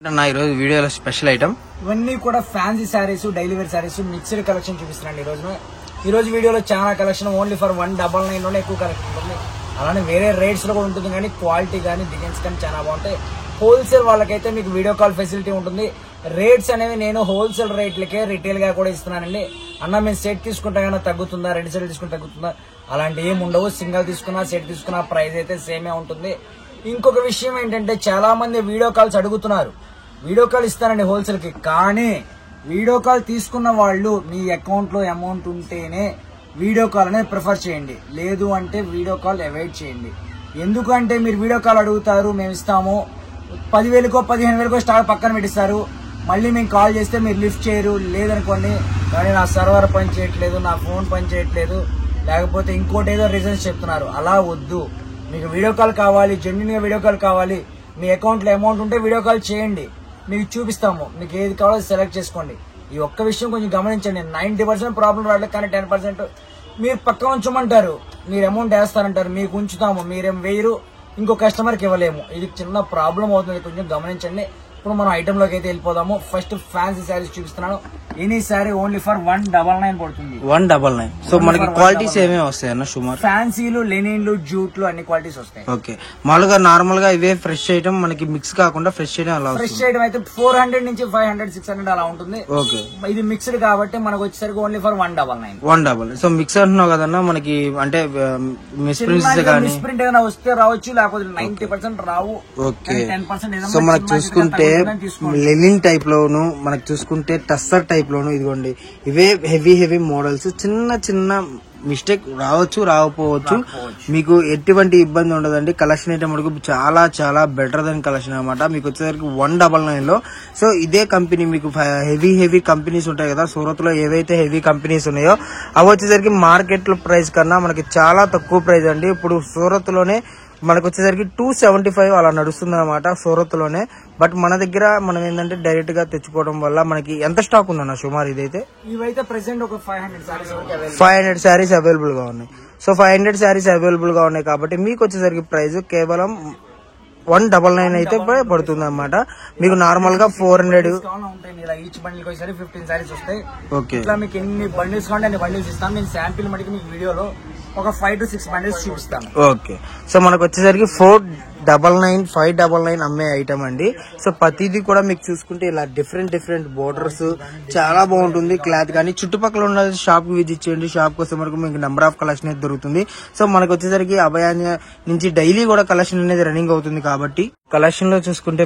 ఈ రోజు వీడియోలో స్పెషల్ ఐటమ్ ఇవన్నీ కూడా fancy saris, daily wear saris mixed collection చూపిస్తున్నాండి. ఈ రోజు వీడియోలో చాలా కలెక్షన్ ఓన్లీ ఫర్ 199 లోనే ఎక్కువ కలెక్షన్ ఉంటుంది. అలానే వేరే రేట్స్ లో కూడా ఉంటుంది, కానీ క్వాలిటీ కానీ డిజైన్స్ కానీ చాలా బాగుంటాయి. హోల్సేల్ వాళ్ళకైతే మీకు వీడియో కాల్ ఫెసిలిటీ ఉంటుంది. రేట్స్ అనేవి నేను హోల్సేల్ రేట్లకే రిటైల్ గా కూడా ఇస్తున్నానండి. అన్న మేము సెట్ తీసుకుంటే కన్నా తగ్గుతుందా, 2 సెట్లు తీసుకుంటే తగ్గుతుందా, అలాంటి ఏమి ఉండవు. సింగిల్ తీసుకున్నా సెట్ తీసుకున్నా ప్రైస్ అయితే సేమే ఉంటుంది. ఇంకొక విషయం ఏంటంటే, చాలా మంది వీడియో కాల్స్ అడుగుతున్నారు. వీడియో కాల్ ఇస్తానండి హోల్సేల్ కి, కానీ వీడియో కాల్ తీసుకున్న వాళ్ళు మీ అకౌంట్ లో అమౌంట్ ఉంటేనే వీడియో కాల్ అనేది ప్రిఫర్ చేయండి, లేదు అంటే వీడియో కాల్ అవాయిడ్ చేయండి. ఎందుకంటే మీరు వీడియో కాల్ అడుగుతారు, మేము ఇస్తాము, 10,000కో 15,000కో స్టాక్ పక్కన పెట్టిస్తారు. మళ్ళీ మేము కాల్ చేస్తే మీరు లిఫ్ట్ చేయరు. లేదనుకోండి, కానీ నా సర్వర్ పని చేయట్లేదు, నా ఫోన్ పని చేయట్లేదు, లేకపోతే ఇంకోటి ఏదో రీజన్స్ చెప్తున్నారు. అలా వద్దు. మీకు వీడియో కాల్ కావాలి, జెన్యున్ గా వీడియో కాల్ కావాలి, మీ అకౌంట్ లో అమౌంట్ ఉంటే వీడియో కాల్ చేయండి, మీకు చూపిస్తాము. మీకు ఏది కావాలో సెలెక్ట్ చేసుకోండి. ఈ ఒక్క విషయం కొంచెం గమనించండి. 90% ప్రాబ్లం రావట్లేదు, కానీ 10% మీరు పక్క ఉంచమంటారు, మీరు అమౌంట్ వేస్తారంటారు, మీకు ఉంచుతాము, మీరేం వేయరు, ఇంకో కస్టమర్కి ఇవ్వలేము. ఇది చిన్న ప్రాబ్లం అవుతుంది, కొంచెం గమనించండి. ఇప్పుడు మనం ఐటమ్ లోకి అయితే వెళ్ళిపోదాము. ఫస్ట్ ఫ్యాన్సీ శారీస్ చూపిస్తున్నాను. ఎనీ శారీ ఓన్లీ ఫర్ 199 పడుతుంది. 199. సో మనకి క్వాలిటీస్ ఏమేమి వస్తాయి అన్న సుమారు? ఫ్యాన్సీలు, లెనిన్లు, జూట్లు అన్ని క్వాలిటీస్ వస్తాయి. ఓకే, మామూలుగా నార్మల్ గా ఇవే ఫ్రెష్ ఐటమ్ మనకి మిక్స్ కాకుండా ఫ్రెష్ ఐటమ్ అలా ఫ్రెష్ ఐటమ్ అయితే 400 నుంచి 500, 600 అలా ఉంటుంది. ఓకే, ఇది మిక్స్డ్ కాబట్టి మనకు వచ్చేసరికి ఓన్లీ ఫర్ 199. 199. సో మిక్స్ అంటున్నావు కదన్నా, మనకి అంటే మిస్ప్రింట్స్ కానీ మిస్ప్రింట్ ఏదైనా వస్తే రావచ్చు, లేకపోతే 90% రావు. ఓకే, 10% సో మనకు చూసుకుంటే లెనిన్ టైప్ లోను, మనకు చూసుకుంటే టస్సర్ టైప్ లోను, ఇదిగోండి ఇవే హెవీ మోడల్స్. చిన్న మిస్టేక్ రావచ్చు, రాకపోవచ్చు, మీకు ఎటువంటి ఇబ్బంది ఉండదండి. కలెక్షన్ అయితే మనకు చాలా బెటర్ దెన్ కలెక్షన్ అనమాట. మీకు వచ్చేసరికి 199 లో. సో ఇదే కంపెనీ మీకు హెవీ కంపెనీస్ ఉంటాయి కదా, సూరత్ లో ఏవైతే హెవీ కంపెనీస్ ఉన్నాయో అవి వచ్చేసరికి మార్కెట్ లో ప్రైస్ కన్నా మనకి చాలా తక్కువ ప్రైస్ అండి. ఇప్పుడు సూరత్ లోనే మనకు వచ్చేసరికి 275 అలా నడుస్తుంది అనమాట సూరత్ లోనే. బట్ మన దగ్గర మనం ఏంటంటే డైరెక్ట్ గా తెచ్చుకోవడం వల్ల మనకి ఎంత స్టాక్ ఉందన్న సుమారు? ఇదైతే ఇవైతే ప్రెసెంట్ ఒక 500 శారీస్ అవైలబుల్ గా ఉన్నాయి. సో 500 శారీస్ అవైలబుల్ గా ఉన్నాయి కాబట్టి మీకు వచ్చేసరికి ప్రైస్ కేవలం 199 అయితే పడుతుంది అనమాట. మీకు నార్మల్ గా 400. ఈచ్ బండిల్ 15 శారీస్ వస్తాయి. ఓకే, ఇట్లా మీకు ఎన్ని బండిల్స్ కావాలంటే అన్ని బండిల్స్ ఇస్తాను. నేను శాంపిల్ మటుకు మీకు వీడియోలో ఒక 5 to 6 బండిల్స్ చూపిస్తాను. ఓకే, సో మనకు వచ్చేసరికి 499, 599 అమ్మే ఐటమ్ అండి. సో ప్రతిదీ కూడా మీకు చూసుకుంటే ఇలా డిఫరెంట్ బోర్డర్స్ చాలా బాగుంటుంది క్లాత్. కానీ చుట్టుపక్కల ఉన్న షాప్ కి విజిట్ చేయండి. షాప్ కోసం వరకు మీకు నెంబర్ ఆఫ్ కలెక్షన్ అయితే దొరుకుతుంది. సో మనకు వచ్చేసరికి అభయాన్య నుంచి డైలీ కూడా కలెక్షన్ అనేది రన్నింగ్ అవుతుంది. కాబట్టి కలెక్షన్ లో చూసుకుంటే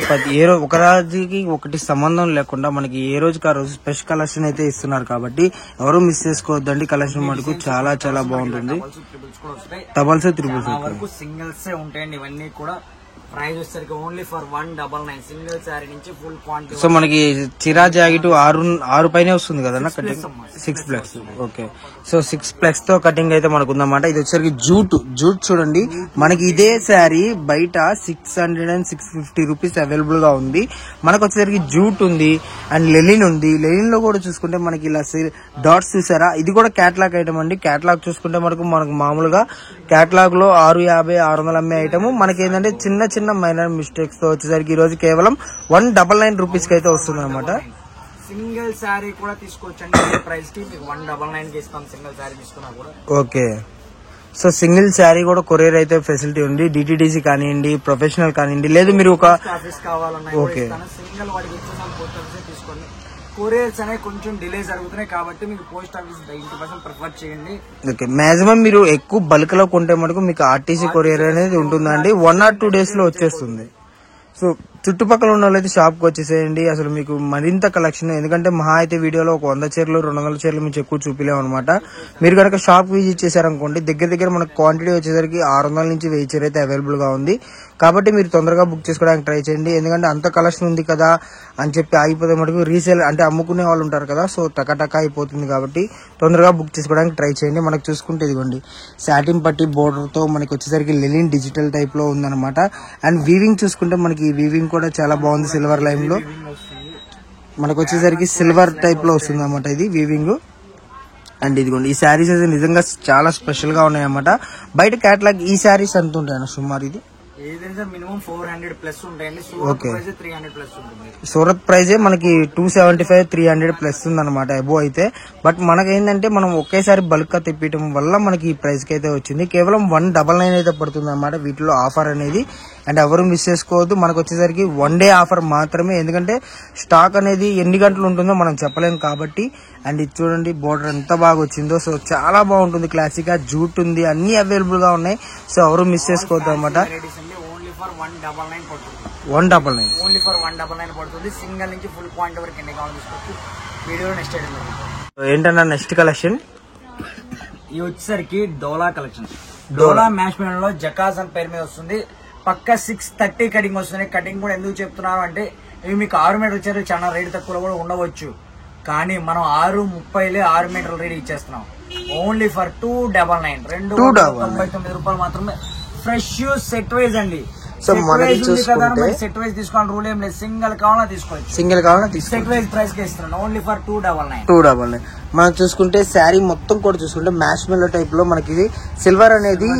ఒక రోజుకి ఒకటి సంబంధం లేకుండా మనకి ఏ రోజుకి ఆ రోజు స్పెషల్ కలెక్షన్ అయితే ఇస్తున్నారు. కాబట్టి ఎవరు మిస్ చేసుకోవద్దండి. కలెక్షన్ మటుకు చాలా బాగుంటుంది. డబల్స్, ట్రిపుల్స్ వరకు సింగిల్స్ ఉంటాయండి. ఇవన్నీ కూడా ప్రైస్ వచ్చేసరికి ఓన్లీ ఫర్ 199. సింగిల్ శారీ నుంచి ఫుల్ క్వాంటిటీ. సో మనకి చిరా జాకెట్ 6 పైన వస్తుంది కదన్నా కటింగ్, 6+. ఓకే, సో 6+ తో కటింగ్ అయితే మనకు ఉందన్నమాట. ఇది వచ్చేసరికి జూట్ చూడండి, మనకి ఇదే శారీ బయట 600 and 650 రూపీస్ అవైలబుల్ గా ఉంది. మనకు వచ్చేసరికి జూట్ ఉంది అండ్ లెనిన్ ఉంది. లెనిన్ లో కూడా చూసుకుంటే మనకి ఇలా డాట్స్ చూసారా, ఇది కూడా క్యాటలాగ్ ఐటమ్ అండి. క్యాటలాగ్ చూసుకుంటే మనకు మామూలుగా క్యాటలాగ్ లో 650, 600 అమ్మే ఐటమ్ మనకి ఏంటంటే చిన్న మైనర్ మిస్టేక్స్ తో వచ్చేసరికి ఈ రోజు కేవలం 199 రూపీస్ కి అయితే వస్తుంది అనమాట. సింగిల్ శారీ కూడా తీసుకోవచ్చండి. ప్రైస్ కి మీకు 199 కి ఇస్తాం సింగిల్ శారీ తీసుకున్నా కూడా. ఓకే, సో సింగిల్ శారీ కూడా కొరియర్ అయితే ఫెసిలిటీ ఉంది. డిటిడిసి కానివ్వండి, ప్రొఫెషనల్ కానివ్వండి, లేదు మీరు ఒక ఆఫీస్ కావాలన్నా ఓకే సింగిల్ వాడికి ఇచ్చేసాం, పోస్ట్ ఆఫీస్ తీసుకోండి. కొరియర్స్ అనేవి కొంచెం డిలే జరుగుతున్నాయి కాబట్టి మీకు పోస్ట్ ఆఫీస్ 90% ప్రిఫర్ చేయండి. ఓకే, మాక్సిమం మీరు ఎక్కువ బల్క్ లో కొంటే మటుకు మీకు ఆర్టీసీ కొరియర్ అనేది ఉంటుందండి. 1 or 2 days లో వచ్చేస్తుంది. సో చుట్టుపక్కల ఉన్న వాళ్ళైతే షాప్ కి వచ్చేసేయండి. అసలు మీకు మరింత కలెక్షన్, ఎందుకంటే మహా అయితే వీడియోలో ఒక 100 చీరలు 200 చీరలు మీకు ఎక్కువ చూపిలేము అనమాట. మీరు కనుక షాప్ విజిట్ చేశారనుకోండి, దగ్గర మనకు క్వాంటిటీ వచ్చేసరికి 600 నుంచి 1000 చీర అయితే అవైలబుల్ గా ఉంది. కాబట్టి మీరు తొందరగా బుక్ చేసుకోవడానికి ట్రై చేయండి. ఎందుకంటే అంత కలెక్షన్ ఉంది కదా అని చెప్పి ఆగిపోతే మటుకు రీసేల్ అంటే అమ్ముకునే వాళ్ళు ఉంటారు కదా, సో టకా అయిపోతుంది. కాబట్టి తొందరగా బుక్ చేసుకోవడానికి ట్రై చేయండి. మనకు చూసుకుంటే ఇదిగోండి సాటిన్ పట్టి బోర్డర్ తో మనకి వచ్చేసరికి లెనిన్ డిజిటల్ టైప్ లో ఉందన్నమాట. అండ్ వీవింగ్ చూసుకుంటే మనకి వీవింగ్ కూడా చాలా బాగుంది. సిల్వర్ లైన్ లో మనకు వచ్చేసరికి సిల్వర్ టైప్ లో వస్తుంది అన్నమాట ఇది వీవింగ్. అండ్ ఇదిగోండి ఈ శారీస్ అయితే నిజంగా చాలా స్పెషల్ గా ఉన్నాయి అన్నమాట. బయట క్యాటలాగ్ ఈ శారీస్ ఎంత ఉంటాయన్న సుమారు? ఇది ఏదైనా మినిమం 400 ప్లస్ ఉంటాయండి. సూరత్ ప్రైస్ 300 ప్లస్ ఉంటుంది. సూరత్ ప్రైజే మనకి 275 300 ప్లస్ ఉందన్నమాట అబో అయితే. బట్ మనకేంటంటే మనం ఒకేసారి బల్క్ గా తెప్పించడం వల్ల మనకి ఈ ప్రైస్ కి అయితే వచ్చింది. కేవలం 199 అయితే పడుతుంది అన్నమాట వీటిలో ఆఫర్ అనేది. అండ్ ఎవరు మిస్ చేసుకోవద్దు. మనకు వచ్చేసరికి 1 డే ఆఫర్ మాత్రమే, ఎందుకంటే స్టాక్ అనేది ఎన్ని గంటలు ఉంటుందో మనం చెప్పలేము కాబట్టి. అండ్ ఇది చూడండి బోర్డర్ ఎంత బాగా వచ్చిందో. సో చాలా బాగుంటుంది, క్లాసిక్ గా జూట్ ఉంది, అన్ని అవైలబుల్ గా ఉన్నాయి. సో ఎవరు మిస్ చేసుకోవద్దు అనమాట. ఓన్లీ ఫర్ 199 పడుతుంది. 199 ఓన్లీ ఫర్ 199 పడుతుంది. సింగిల్ నుంచి ఫుల్ పాయింట్ వరకు ఎన్ని కావాలి తీసుకోవచ్చు. వీడియోలో నెక్స్ట్ ఐటమ్ ఏంటన్నా నెక్స్ట్ కలెక్షన్ ఇది వచ్చేసరికి డోలా కలెక్షన్. డోలా మ్యాచ్ మెన్ లో జకాస్ అని పేరు మీద వస్తుంది. పక్క 630 కటింగ్ వస్తుంది. కటింగ్ కూడా ఎందుకు చెప్తున్నాను అంటే ఇవి మీకు 6 మీటర్ల చీరలు చాలా రేట్ తక్కువలో కూడా ఉండవచ్చు, కానీ మనం 630 6 మీటర్ల రేట్ ఇచ్చేస్తున్నాం. ఓన్లీ ఫర్ 299 299 రూపాయలు మాత్రమే. ఫ్రెష్ సెట్ వైజ్ అండి. సెట్ వైజ్ తీసుకోవాలి, రూల్ ఏం లేదు. సింగిల్ కావాలన్నా తీసుకోవచ్చు. సెట్ వైజ్ ప్రైస్ కి ఇస్తున్నాను. Only for 299. మనం చూసుకుంటే శారీ మొత్తం కూడా చూసుకుంటే మ్యాష్ మెల్లో టైప్ లో మనకి సిల్వర్ అనేది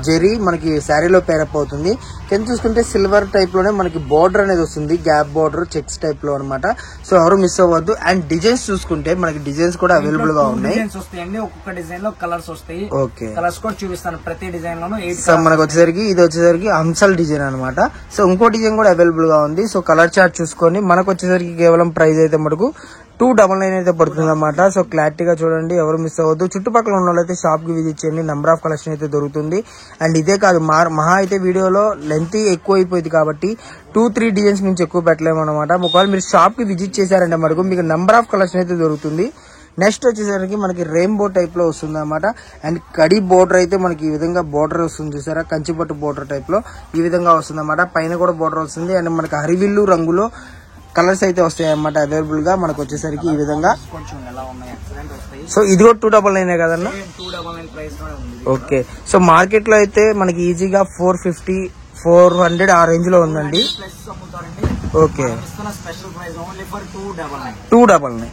జెరీ మనకి శారీలో పేరప్ అవుతుంది. కింద చూసుకుంటే సిల్వర్ టైప్ లోనే మనకి బోర్డర్ అనేది వస్తుంది, గ్యాప్ బోర్డర్ చెక్స్ టైప్ లో అనమాట. సో ఎవరు మిస్ అవ్వద్దు. అండ్ డిజైన్స్ చూసుకుంటే మనకి డిజైన్స్ కూడా అవైలబుల్ గా ఉన్నాయి. వస్తాయండి, ఒక్కొక్క డిజైన్ లో కలర్స్ వస్తాయి. ఓకే, కలర్స్ కూడా చూపిస్తాను ప్రతి డిజైన్ లోను. సో మనకు వచ్చేసరికి ఇది వచ్చేసరికి హంసల్ డిజైన్ అనమాట. సో ఇంకో డిజైన్ కూడా అవైలబుల్ గా ఉంది. సో కలర్ చార్ట్ చూసుకొని మనకు వచ్చేసరికి కేవలం ప్రైస్ అయితే మటుకు 299 అయితే పడుతుంది అనమాట. సో క్లారిటీగా చూడండి, ఎవరు మిస్ అవ్వద్దు. చుట్టుపక్కల ఉన్న వాళ్ళైతే షాప్ కి విజిట్ చేయండి, నెంబర్ ఆఫ్ కలెక్షన్ అయితే దొరుకుతుంది. అండ్ ఇదే కాదు, మహా అయితే వీడియోలో లెంత్ ఎక్కువ అయిపోయింది కాబట్టి 2-3 డిజైన్స్ నుంచి ఎక్కువ పెట్టలేము అనమాట. ఒకవేళ మీరు షాప్ కి విజిట్ చేశారంటే మటుకు మీకు నెంబర్ ఆఫ్ కలెక్షన్ అయితే దొరుకుతుంది. నెక్స్ట్ వచ్చేసరికి మనకి రెయిన్బో టైప్ లో వస్తుంది అనమాట. అండ్ కడి బోర్డర్ అయితే మనకి ఈ విధంగా బోర్డర్ వస్తుంది చూసారా, కంచిపట్టు బోర్డర్ టైప్ లో ఈ విధంగా వస్తుంది అనమాట. పైన కూడా బోర్డర్ వస్తుంది. అండ్ మనకి హరివిల్లు రంగులో కలర్స్ అయితే వస్తాయి అన్నమాట అవైలబుల్ గా మనకు వచ్చేసరికి ఈ విధంగా. సో ఇది కూడా 299 కదన్నా. ఓకే, సో మార్కెట్ లో అయితే మనకి ఈజీగా 450-400 ఆ రేంజ్ లో ఉందండి. ఓకే, 299.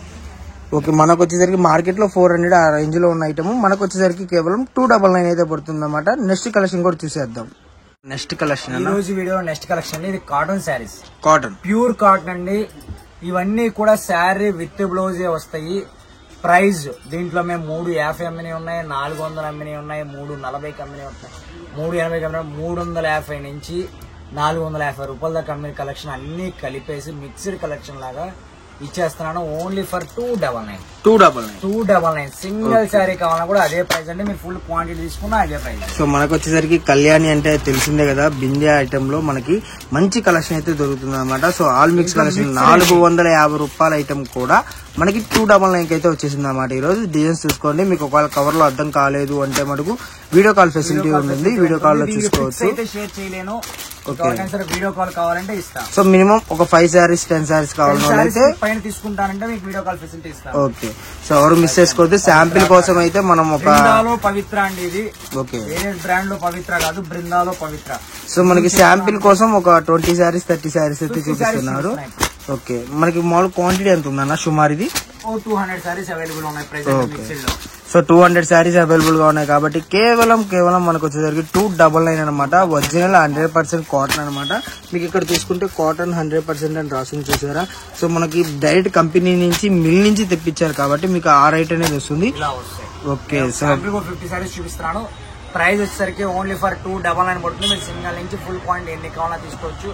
ఓకే, మనకు వచ్చేసరికి మార్కెట్ లో 400 ఆ రేంజ్ లో ఉన్న ఐటమ్ మనకు వచ్చేసరికి కేవలం 299 అయితే పడుతుంది అన్నమాట. నెక్స్ట్ కలెక్షన్ కూడా చూసేద్దాం. నెక్స్ట్ కలెక్షన్ ఈ రోజు వీడియో నెక్స్ట్ కలెక్షన్ ఇది cotton saris. Cotton pure cotton అండి. ఇవన్నీ కూడా శారీ విత్ బ్లౌజే వస్తాయి. ప్రైస్ దీంట్లో మేము 350 అమ్మినవి ఉన్నాయి, 400 అమ్మినవి ఉన్నాయి, 340 అమ్మినవి ఉంటాయి, 380 అమ్మిన, 350 నుంచి 450 రూపాయల దాకా అమ్మిన కలెక్షన్ అన్ని కలిపేసి మిక్స్డ్ కలెక్షన్ లాగా ఇచ్చేస్తున్నాను. Only for 299. సింగిల్ శారీ కావాలన్నా కూడా అదే ప్రైస్ అండి. మీరు ఫుల్ క్వాంటిటీ తీసుకున్నా అదే ప్రైస్. సో మనకు వచ్చేసరికి కళ్యాణి అంటే తెలిసిందే కదా, బిందే ఐటమ్ లో మనకి మంచి కలెక్షన్ అయితే దొరుకుతుంది అనమాట. సో ఆల్ మిక్స్ కలెక్షన్ 450 రూపాయల ఐటమ్ కూడా మనకి 299 అయితే వచ్చేసింది అనమాట. ఈ రోజు డిజైన్స్ చూసుకోండి. మీకు ఒకవేళ కవర్ లో అర్థం కాలేదు అంటే మనకు వీడియో కాల్ ఫెసిలిటీ ఉంటుంది, వీడియో కాల్ లో చూసుకోవచ్చు. వీడియో కాల్ కావాలంటే ఇస్తాం. సో మినిమం ఒక 5 సారీస్ 10 సారీస్ కావాలంటే పైన తీసుకుంటానంటే మీకు వీడియో కాల్ ఫెసిలిటీ ఇస్తాం. ఓకే, సో ఎవరు మిస్ చేసుకోవద్దు. శాంపిల్ కోసం అయితే మనం ఒక పవిత్ర అండి ఇది. ఓకే, వేరే బ్రాండ్ లో పవిత్ర కాదు, బృందాలో పవిత్ర. సో మనకి శాంపిల్ కోసం ఒక 20 సారీస్ 30 సారీస్ అయితే చూపిస్తున్నారు. ఓకే, మనకి మామూలు క్వాంటిటీ ఎంత ఉందన్న సుమారు? ఇది 200 సారీస్ అవైలబుల్ ఉన్నాయి ప్రెజెంట్ మిక్స్డ్ లో. సో 200 సారీస్ అవైలబుల్ గా ఉన్నాయి కాబట్టి కేవలం మనకు వచ్చేసరికి 299 అనమాట. ఒరిజినల్ 100% కాటన్ అనమాట. మీకు ఇక్కడ చూసుకుంటే కాటన్ 100% అని రాసింది చూసారా. సో మనకి డైరెక్ట్ కంపెనీ నుంచి మిల్ నుంచి తెప్పించారు కాబట్టి మీకు ఆ రేట్ అనేది వస్తుంది. ఓకే, సో 50 సారీస్ చూపిస్తున్నాను. ప్రైస్ వచ్చేసరికి ఓన్లీ ఫర్ 299 పడుతుంది. మీరు సింగల్ నుంచి ఫుల్ క్వాంటిటీ ఎన్ని కావాలన్నా తీసుకోవచ్చు.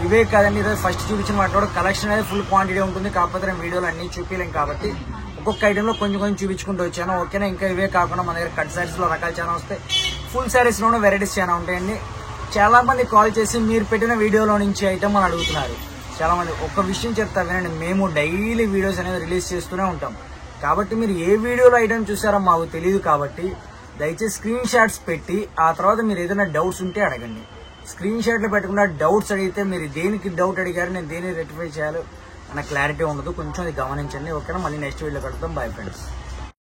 ఇవే కాదండి, ఈరోజు ఫస్ట్ చూపించిన వాటిలో కలెక్షన్ అనేది ఫుల్ క్వాంటిటీ ఉంటుంది. కాకపోతే నేను వీడియోలో అన్ని చూపించలేం కాబట్టి ఒక్కొక్క ఐటమ్ లో కొంచెం కొంచెం చూపించుకుంటూ వచ్చాను. ఓకేనా, ఇంకా ఇవే కాకుండా మన దగ్గర కట్ సారీస్ లో రకాలు చాలా వస్తాయి, ఫుల్ సారీస్ లోనూ వెరైటీస్ చాలా ఉంటాయండి. చాలా మంది కాల్ చేసి మీరు పెట్టిన వీడియోలో నుంచి ఐటమ్ అని అడుగుతున్నారు చాలా మంది. ఒక విషయం చెప్తా వినండి, మేము డైలీ వీడియోస్ అనేది రిలీజ్ చేస్తూనే ఉంటాం కాబట్టి మీరు ఏ వీడియోలో ఐటమ్ చూసారో మాకు తెలియదు కాబట్టి దయచేసి స్క్రీన్ షాట్స్ పెట్టి ఆ తర్వాత మీరు ఏదైనా డౌట్స్ ఉంటే అడగండి. స్క్రీన్ షాట్లు పెట్టకుండా డౌట్స్ అడిగితే మీరు దేనికి డౌట్ అడిగారు, నేను దేనికి రెక్టిఫై చేయాలో అన్న క్లారిటీ ఉండదు. కొంచెం అది గమనించండి. ఓకేనా, మళ్ళీ నెక్స్ట్ వీడియో కలుద్దాం. Bye friends.